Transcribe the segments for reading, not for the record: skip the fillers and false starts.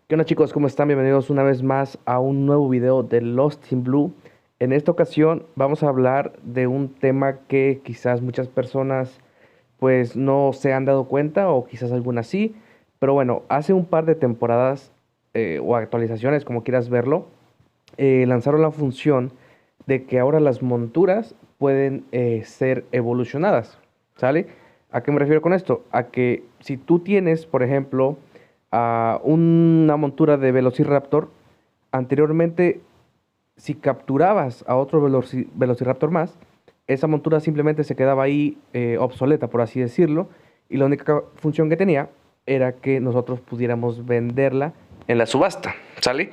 ¿Qué onda chicos? ¿Cómo están? Bienvenidos una vez más a un nuevo video de Lost in Blue. En esta ocasión vamos a hablar de un tema que quizás muchas personas pues no se han dado cuenta o quizás algunas sí. Pero bueno, hace un par de temporadas o actualizaciones, como quieras verlo, lanzaron la función de que ahora las monturas pueden ser evolucionadas, ¿sale? ¿A qué me refiero con esto? A que si tú tienes, por ejemplo, una montura de Velociraptor, anteriormente, si capturabas a otro Velociraptor más, esa montura simplemente se quedaba ahí obsoleta, por así decirlo, y la única función que tenía era que nosotros pudiéramos venderla en la subasta, ¿sale?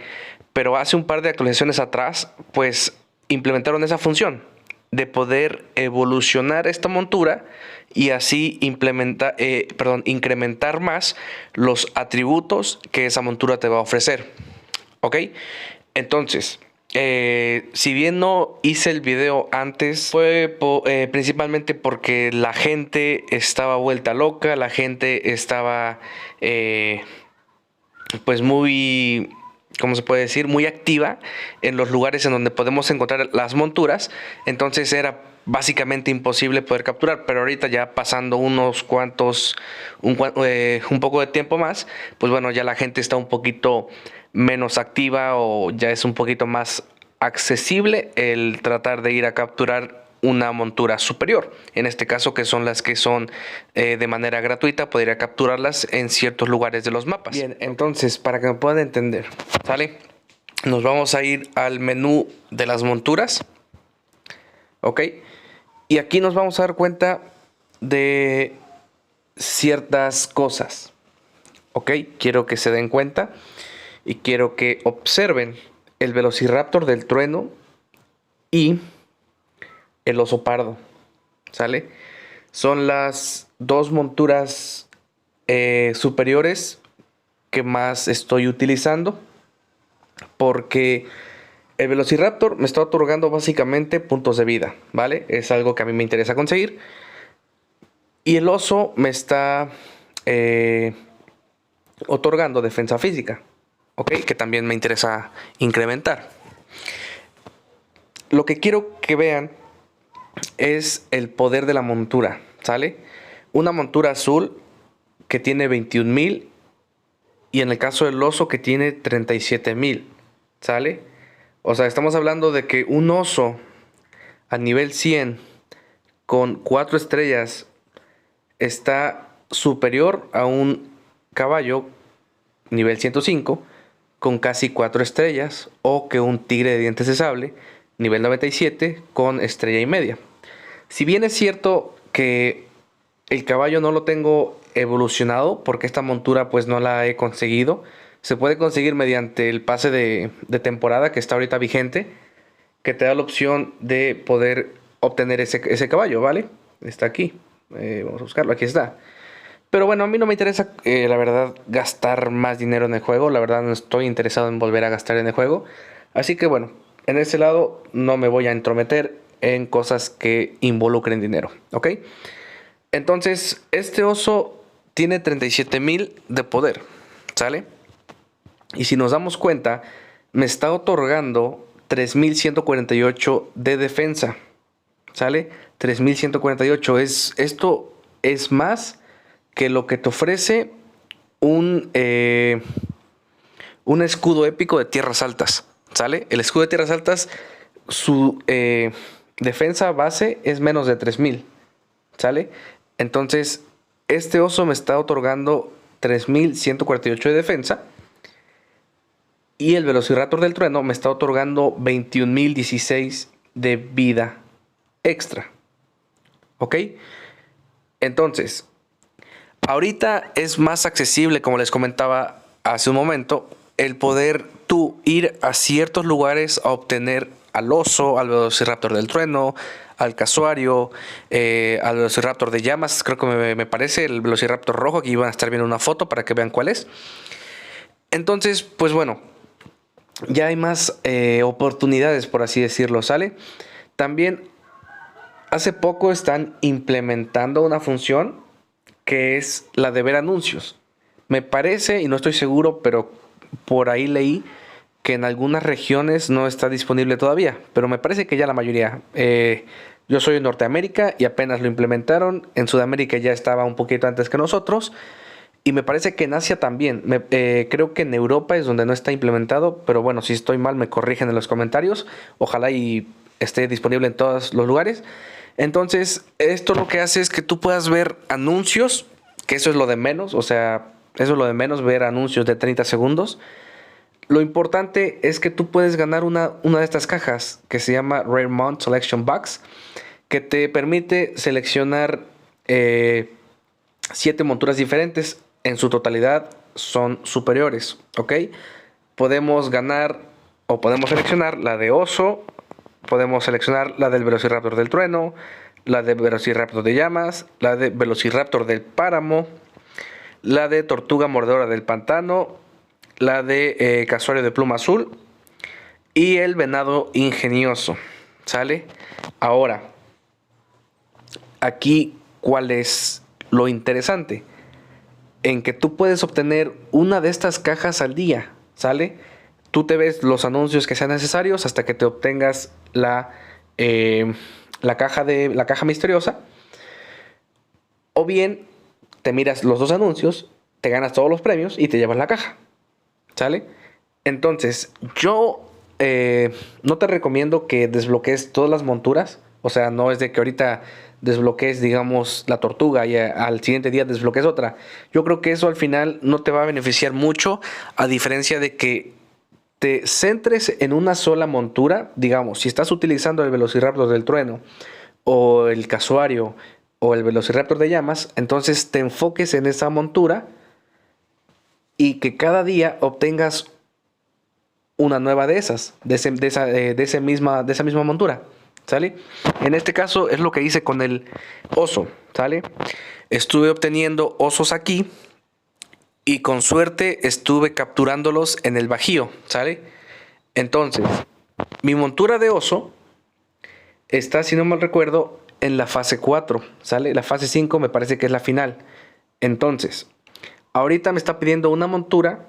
Pero hace un par de actualizaciones atrás, pues implementaron esa función de poder evolucionar esta montura y así incrementar más los atributos que esa montura te va a ofrecer. ¿Ok? Entonces, si bien no hice el video antes, fue principalmente porque la gente estaba vuelta loca, la gente estaba pues muy, ¿cómo se puede decir? Muy activa en los lugares en donde podemos encontrar las monturas. Entonces era básicamente imposible poder capturar, pero ahorita ya pasando unos cuantos, un poco de tiempo más, pues bueno, ya la gente está un poquito menos activa o ya es un poquito más accesible el tratar de ir a capturar una montura superior, en este caso que son las que son de manera gratuita, podría capturarlas en ciertos lugares de los mapas. Bien, entonces para que me puedan entender, ¿sale? Nos vamos a ir al menú de las monturas, ¿ok? Y aquí nos vamos a dar cuenta de ciertas cosas, ¿ok? Quiero que se den cuenta y quiero que observen el Velociraptor del trueno y el oso pardo, ¿sale? Son las dos monturas superiores que más estoy utilizando porque el Velociraptor me está otorgando básicamente puntos de vida, ¿vale? Es algo que a mí me interesa conseguir. Y el oso me está otorgando defensa física, ¿ok? Que también me interesa incrementar. Lo que quiero que vean es el poder de la montura, ¿sale? Una montura azul que tiene 21,000 y en el caso del oso que tiene 37,000, ¿sale? O sea, estamos hablando de que un oso a nivel 100 con 4 estrellas está superior a un caballo nivel 105 con casi 4 estrellas o que un tigre de dientes de sable nivel 97 con estrella y media. Si bien es cierto que el caballo no lo tengo evolucionado porque esta montura pues no la he conseguido, se puede conseguir mediante el pase de temporada que está ahorita vigente, que te da la opción de poder obtener ese caballo, ¿vale? Está aquí, vamos a buscarlo, aquí está. Pero bueno, a mí no me interesa, la verdad, gastar más dinero en el juego. La verdad no estoy interesado en volver a gastar en el juego. Así que bueno, en ese lado no me voy a entrometer en cosas que involucren dinero, ¿ok? Entonces, este oso tiene 37,000 de poder, ¿sale? Y si nos damos cuenta, me está otorgando 3,148 de defensa, ¿sale? 3,148 esto es más que lo que te ofrece un escudo épico de tierras altas, ¿sale? El escudo de tierras altas, su defensa base es menos de 3,000, ¿sale? Entonces, este oso me está otorgando 3,148 de defensa y el Velociraptor del trueno me está otorgando 21,016 de vida extra, ¿ok? Entonces, ahorita es más accesible, como les comentaba hace un momento, el poder tú ir a ciertos lugares a obtener al oso, al Velociraptor del trueno, al casuario, al Velociraptor de llamas, creo que me parece, el Velociraptor rojo, aquí van a estar viendo una foto para que vean cuál es. Entonces, pues bueno, ya hay más oportunidades, por así decirlo, ¿sale? También hace poco están implementando una función que es la de ver anuncios. Me parece, y no estoy seguro, pero por ahí leí que en algunas regiones no está disponible todavía, pero me parece que ya la mayoría. Yo soy de Norteamérica y apenas lo implementaron. En Sudamérica ya estaba un poquito antes que nosotros. Y me parece que en Asia también. Creo que en Europa es donde no está implementado, pero bueno, si estoy mal me corrigen en los comentarios. Ojalá y esté disponible en todos los lugares. Entonces, esto lo que hace es que tú puedas ver anuncios, que eso es lo de menos, o sea, eso es lo de menos, ver anuncios de 30 segundos. Lo importante es que tú puedes ganar una de estas cajas que se llama Raremont Selection Box, que te permite seleccionar 7 monturas diferentes. En su totalidad son superiores, ¿ok? Podemos ganar o podemos seleccionar la de oso, podemos seleccionar la del Velociraptor del trueno, la de Velociraptor de llamas, la de Velociraptor del páramo, la de tortuga mordedora del pantano, la de casuario de pluma azul y el venado ingenioso, ¿sale? Ahora, aquí, ¿cuál es lo interesante? En que tú puedes obtener una de estas cajas al día, ¿sale? Tú te ves los anuncios que sean necesarios hasta que te obtengas la caja misteriosa. O bien, te miras los 2 anuncios, te ganas todos los premios y te llevas la caja, ¿sale? Entonces, yo no te recomiendo que desbloquees todas las monturas. O sea, no es de que ahorita desbloquees, digamos, la tortuga y al siguiente día desbloquees otra. Yo creo que eso al final no te va a beneficiar mucho, a diferencia de que te centres en una sola montura. Digamos, si estás utilizando el Velociraptor del trueno o el casuario o el Velociraptor de llamas, entonces te enfoques en esa montura y que cada día obtengas una nueva de esas, de esa misma montura, ¿sale? En este caso es lo que hice con el oso, ¿sale? Estuve obteniendo osos aquí y con suerte estuve capturándolos en el Bajío, ¿sale? Entonces, mi montura de oso está, si no mal recuerdo, en la fase 4, ¿sale? La fase 5 me parece que es la final. Entonces, ahorita me está pidiendo una montura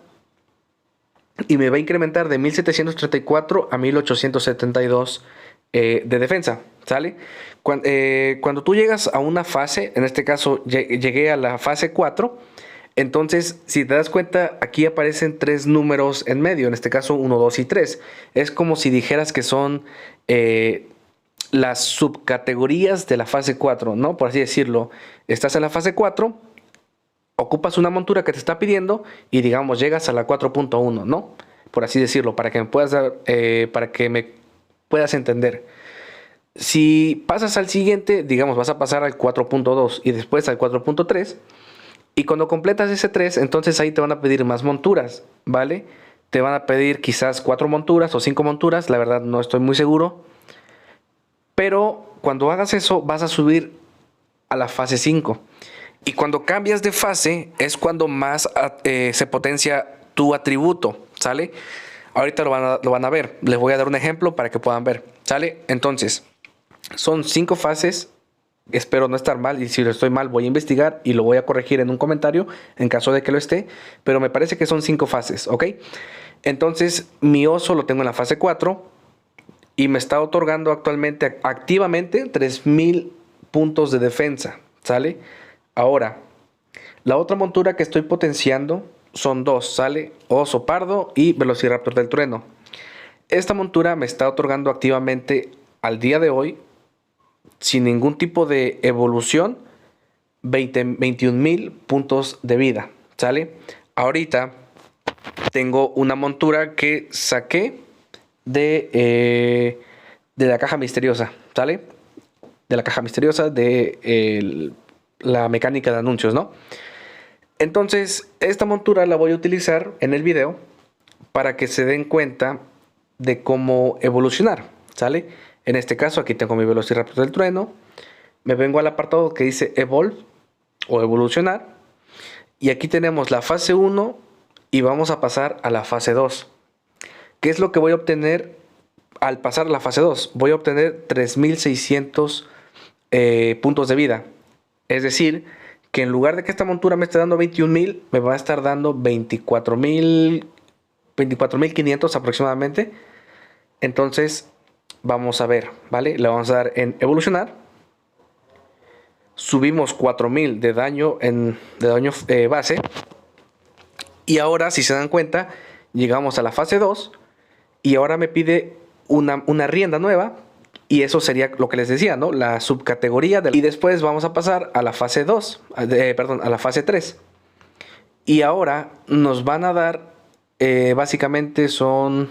y me va a incrementar de 1734 a 1872 de defensa, ¿sale? Cuando tú llegas a una fase, en este caso llegué a la fase 4, entonces si te das cuenta aquí aparecen 3 números en medio, en este caso 1, 2 y 3. Es como si dijeras que son las subcategorías de la fase 4, ¿no? Por así decirlo, estás en la fase 4, ocupas una montura que te está pidiendo y digamos llegas a la 4.1, ¿no? Por así decirlo, para que me puedas entender. Si pasas al siguiente, digamos, vas a pasar al 4.2 y después al 4.3. Y cuando completas ese 3, entonces ahí te van a pedir más monturas, ¿vale? Te van a pedir quizás 4 monturas o 5 monturas, la verdad no estoy muy seguro. Pero cuando hagas eso, vas a subir a la fase 5. Y cuando cambias de fase, es cuando más se potencia tu atributo, ¿sale? Ahorita lo van a ver. Les voy a dar un ejemplo para que puedan ver, ¿sale? Entonces, son 5 fases. Espero no estar mal, y si lo estoy mal voy a investigar y lo voy a corregir en un comentario en caso de que lo esté, pero me parece que son 5 fases, ¿ok? Entonces mi oso lo tengo en la fase 4 y me está otorgando actualmente, activamente, 3000 puntos de defensa, ¿sale? Ahora, la otra montura que estoy potenciando son 2, ¿sale? Oso pardo y Velociraptor del trueno. Esta montura me está otorgando activamente al día de hoy, sin ningún tipo de evolución, 21,000 puntos de vida, ¿sale? Ahorita tengo una montura que saqué de la caja misteriosa, ¿sale? De la caja misteriosa de la mecánica de anuncios, ¿no? Entonces, esta montura la voy a utilizar en el video para que se den cuenta de cómo evolucionar, ¿sale? En este caso, aquí tengo mi Velociraptor del trueno. Me vengo al apartado que dice Evolve o evolucionar. Y aquí tenemos la fase 1 y vamos a pasar a la fase 2. ¿Qué es lo que voy a obtener al pasar a la fase 2? Voy a obtener 3600 puntos de vida. Es decir, que en lugar de que esta montura me esté dando 21,000, me va a estar dando 24,000 24.500 aproximadamente. Entonces vamos a ver, ¿vale? Le vamos a dar en evolucionar. Subimos 4.000 de daño, base. Y ahora, si se dan cuenta, llegamos a la fase 2. Y ahora me pide una rienda nueva. Y eso sería lo que les decía, ¿no? La subcategoría. Y después vamos a pasar a la fase 2. A la fase 3. Y ahora nos van a dar, básicamente son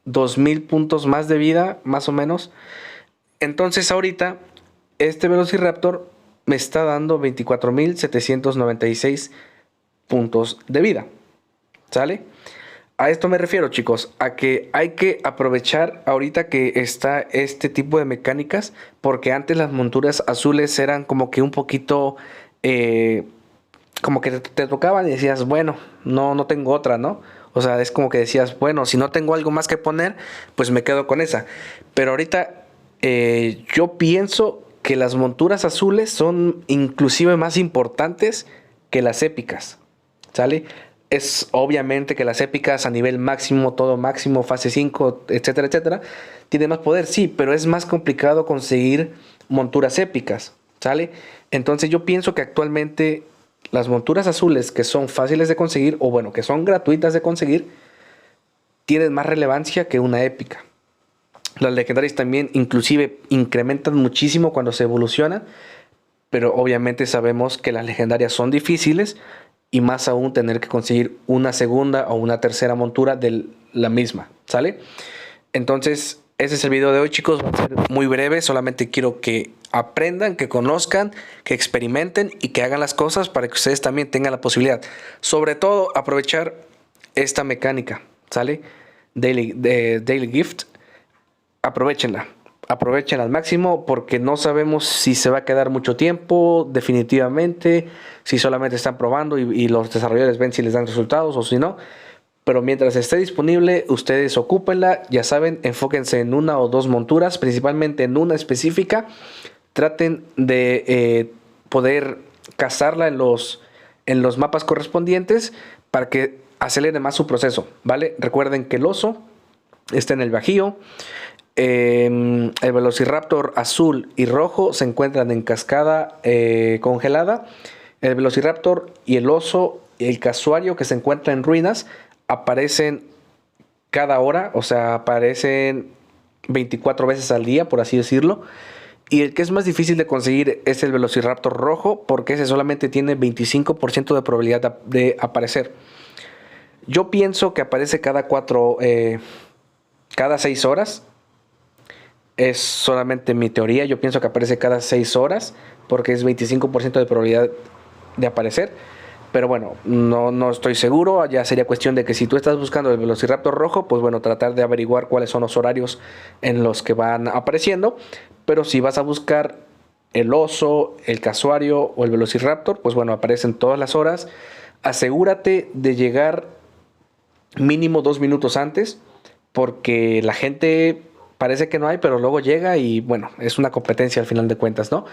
2.000 puntos más de vida, más o menos. Entonces ahorita este Velociraptor me está dando 24.796 puntos de vida. ¿Sale? A esto me refiero, chicos, a que hay que aprovechar ahorita que está este tipo de mecánicas, porque antes las monturas azules eran como que un poquito, como que te tocaban y decías, bueno, no tengo otra, ¿no? O sea, es como que decías, bueno, si no tengo algo más que poner, pues me quedo con esa. Pero ahorita yo pienso que las monturas azules son inclusive más importantes que las épicas, ¿sale? Es obviamente que las épicas a nivel máximo, todo máximo, fase 5, etcétera, etcétera, tienen más poder, sí, pero es más complicado conseguir monturas épicas, ¿sale? Entonces yo pienso que actualmente las monturas azules que son fáciles de conseguir, o bueno, que son gratuitas de conseguir, tienen más relevancia que una épica. Las legendarias también inclusive incrementan muchísimo cuando se evolucionan, pero obviamente sabemos que las legendarias son difíciles, y más aún tener que conseguir una segunda o una tercera montura de la misma, ¿sale? Entonces, ese es el video de hoy, chicos. Va a ser muy breve, solamente quiero que aprendan, que conozcan, que experimenten y que hagan las cosas para que ustedes también tengan la posibilidad. Sobre todo, aprovechar esta mecánica, ¿sale? Daily Gift, aprovechenla al máximo, porque no sabemos si se va a quedar mucho tiempo definitivamente, si solamente están probando y los desarrolladores ven si les dan resultados o si no. Pero mientras esté disponible, ustedes ocúpenla, ya saben, enfóquense en una o dos monturas, principalmente en una específica. Traten de poder cazarla en los mapas correspondientes para que acelere más su proceso, ¿vale? Recuerden que el oso está en el Bajío. El Velociraptor azul y rojo se encuentran en cascada congelada. El Velociraptor y el oso y el casuario, que se encuentra en ruinas, aparecen cada hora, o sea, aparecen 24 veces al día, por así decirlo. Y el que es más difícil de conseguir es el Velociraptor rojo, porque ese solamente tiene 25% de probabilidad de aparecer. Yo pienso que aparece cada 6 horas. Es solamente mi teoría. Yo pienso que aparece cada 6 horas, porque es 25% de probabilidad de aparecer. Pero bueno, no estoy seguro. Ya sería cuestión de que si tú estás buscando el Velociraptor rojo, pues bueno, tratar de averiguar cuáles son los horarios en los que van apareciendo. Pero si vas a buscar el oso, el casuario o el Velociraptor, pues bueno, aparecen todas las horas. Asegúrate de llegar mínimo 2 minutos antes, porque la gente parece que no hay, pero luego llega y bueno, es una competencia al final de cuentas, ¿no?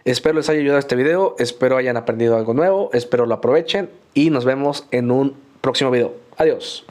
Espero les haya ayudado este video, espero hayan aprendido algo nuevo, espero lo aprovechen y nos vemos en un próximo video. Adiós.